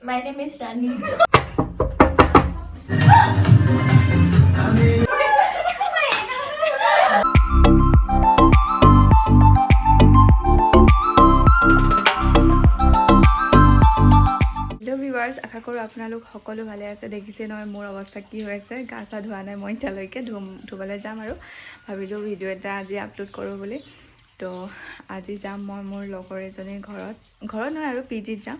My name is Rani. Hello viewers আশা কৰোঁ আপোনালোক সকলো ভালে আছে দেখিছে নহয় মোৰ অৱস্থা কি হৈ আছে গা চা ধোৱা নাই মই এতিয়ালৈকে ধুবলৈ যাম আৰু ভাবিলোঁ ভিডিঅ' এটা আজি আপলোড কৰোঁ বুলি তো আজি যাম মই মোৰ লগৰ এজনীৰ ঘৰত নহয় আৰু পিজিত যাম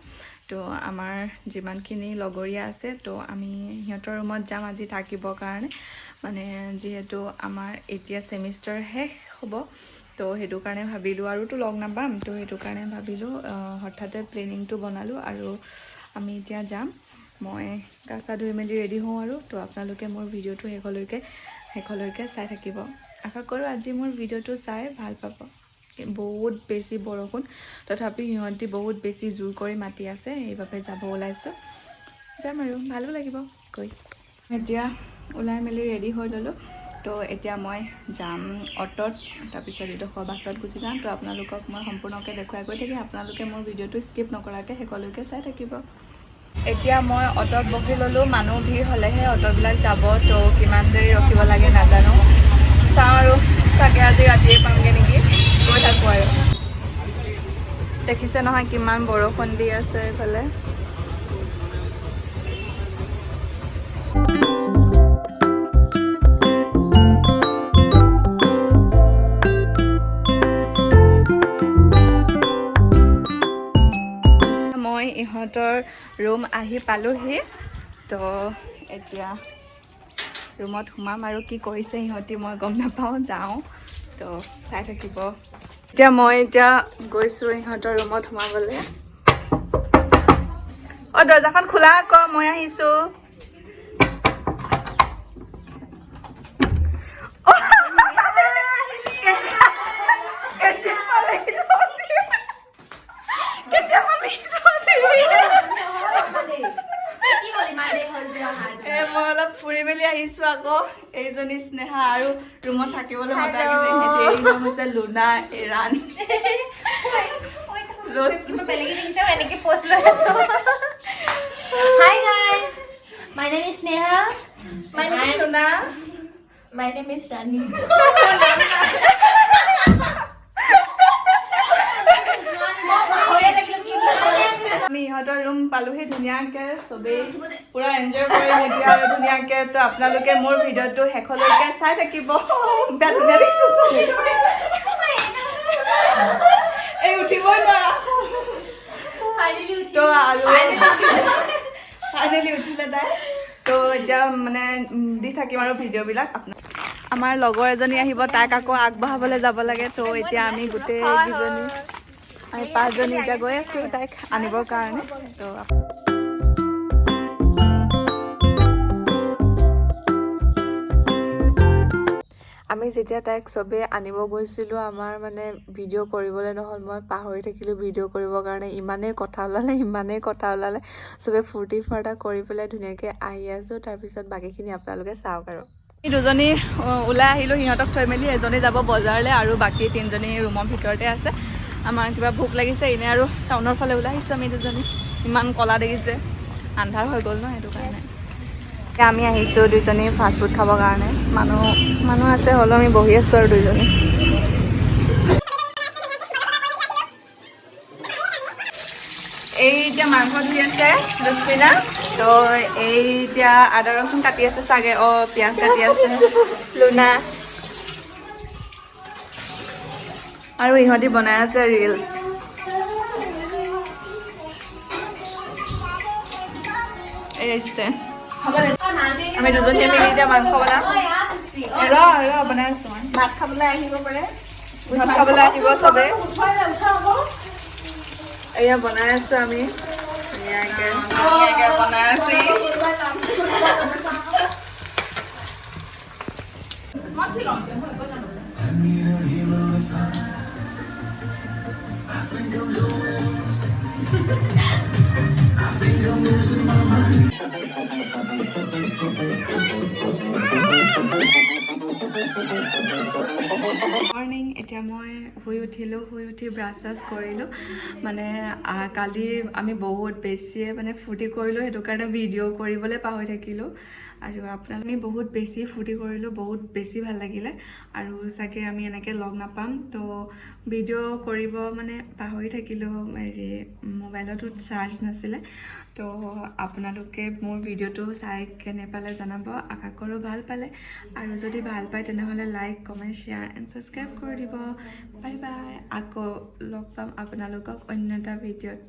তো আমাৰ যিমানখিনি লগৰীয়া আছে তো আমি সিহঁতৰ ৰুমত যাম আজি থাকিবৰ কাৰণে মানে যিহেতু আমাৰ এতিয়া ছেমিষ্টাৰ শেষ হ'ব তো সেইটো কাৰণে ভাবিলোঁ আৰুতো লগ নাপাম তো সেইটো কাৰণে ভাবিলোঁ হঠাতে প্লেনিংটো বনালোঁ আৰু আমি এতিয়া যাম মই গা চা ধুই মেলি ৰেডি হওঁ আৰু তো আপোনালোকে মোৰ ভিডিঅ'টো শেষলৈকে চাই থাকিব আশা কৰোঁ আজি মোৰ ভিডিঅ'টো চাই ভাল পাব বহুত বেছি বৰষুণ তথাপি সিহঁতি বহুত বেছি জোৰ কৰি মাতি আছে সেইবাবে যাব ওলাইছোঁ যাম আৰু ভালো লাগিব গৈ এতিয়া ওলাই মেলি ৰেডি হৈ ল'লোঁ তো এতিয়া মই যাম অটোত তাৰপিছত ইডোখৰ বাছত গুচি যাম তো আপোনালোকক মই সম্পূৰ্ণকৈ দেখুৱাই গৈ থাকিম আপোনালোকে মোৰ ভিডিঅ'টো স্কিপ নকৰাকৈ শেষলৈকে চাই থাকিব এতিয়া মই অটোত বহি ল'লোঁ মানুহ ভিৰ হ'লেহে অটোবিলাক যাব তো কিমান দেৰি ৰখিব লাগে নাজানো চাওঁ আৰু চাগে আজি ৰাতিয়ে পামগৈ নেকি গৈ থাকোঁ আৰু দেখিছে নহয় কিমান বৰষুণ দি আছে এইফালে মই ইহঁতৰ ৰুম আহি পালোহি তো এতিয়া ৰুমত সোমাম আৰু কি কৰিছে সিহঁতি মই গম নাপাওঁ যাওঁ তো চাই থাকিব এতিয়া মই গৈছোঁ ইহঁতৰ ৰুমত সোমাবলৈ অঁ দৰ্জাখন খোলা আকৌ মই আহিছোঁ মই অলপ ফুৰি মেলি আহিছোঁ আকৌ এইজনী স্নেহা আৰু ৰুমত থাকিবলৈ মতা হৈছে লুনা ৰাণী Hi guys, my name is Neha. My name is Luna. My name is Rani. আমি ইহঁতৰ ৰুম পালোহি ধুনীয়াকৈ চবেই পুৰা এনজয় কৰিম এতিয়া আৰু ধুনীয়াকৈ তো আপোনালোকে মোৰ ভিডিঅ'টো শেষলৈকে চাই থাকিব বেয়া ধুনীয়া দেখিছোঁ এই উঠিবই নোৱাৰা তো আৰু ফাইনেলি উঠিলে তাই তো এতিয়া মানে দি থাকিম আৰু ভিডিঅ'বিলাক আমাৰ লগৰ এজনী আহিব তাইক আকৌ আগবঢ়াবলৈ যাব লাগে তো এতিয়া আমি গোটেইকেইজনী আমি 5 জনী এতিয়া গৈ আছোঁ তাইক আনিবৰ কাৰণে তো আমি যেতিয়া তাইক চবেই আনিব গৈছিলোঁ আমাৰ মানে ভিডিঅ' কৰিবলৈ নহ'ল মই পাহৰি থাকিলোঁ ভিডিঅ' কৰিবৰ কাৰণে ইমানেই কথা ওলালে চবে ফূৰ্তি ফাৰ্তা কৰি পেলাই ধুনীয়াকৈ আহি আছোঁ তাৰপিছত বাকীখিনি আপোনালোকে চাওক আৰু আমি দুজনী ওলাই আহিলোঁ সিহঁতক থৈ মেলি এজনী যাব বজাৰলৈ আৰু বাকী 3 জনী ৰুমৰ ভিতৰতে আছে আমাৰ কিবা ভোক লাগিছে এনে আৰু টাউনৰ ফালে ওলাই আহিছোঁ আমি দুজনী ইমান কলা দেখিছে আন্ধাৰ হৈ গ'ল ন সেইটো কাৰণে এতিয়া আমি আহিছোঁ 2 জনী ফাষ্ট ফুড খাবৰ কাৰণে মানুহ আছে হ'লেও আমি বহি আছোঁ আৰু 2 জনী এই এতিয়া মাংস ধুই আছে লুচপিনা তো এই এতিয়া আদা ৰচুন কাটি আছে চাগে পিঁয়াজ কাটি আছে লুনা আৰু ইহঁতি বনাই আছে ৰিলছ আমি দুজনীয়ে মিলি এতিয়া মাংস বনাম বনাই আছোঁ মই ভাত খাবলৈ আহিব পাৰে ভাত খাবলৈ আহিব চবে এয়া বনাই আছোঁ আমি ধুনীয়াকৈ বনাই আছোঁ মৰ্ণিং এতিয়া মই শুই উঠিলোঁ, শুই উঠি ব্ৰাছ চাছ কৰিলোঁ। মানে কালি আমি বহুত বেছিয়ে মানে ফূৰ্তি কৰিলোঁ, সেইটো কাৰণে ভিডিঅ' কৰিবলৈ পাহৰি থাকিলোঁ। আৰু আমি বহুত বেছি ফূৰ্তি কৰিলোঁ, বহুত বেছি ভাল লাগিলে। আৰু চাগে আমি এনেকৈ লগ নাপাম, তো ভিডিঅ' কৰিব মানে পাহৰি থাকিলোঁ। হেৰি মোবাইলতো চাৰ্জ নাছিলে। তো আপোনালোকে মোৰ ভিডিঅ'টো চাই কেনে পালে জনাব, আশা কৰোঁ ভাল পালে। আৰু যদি ভাল পায় তেনেহ'লে like, comment, share and subscribe কৰি দিব। বাই বাই, আকৌ লগ পাম আপোনালোকক অন্য এটা ভিডিঅ'ত।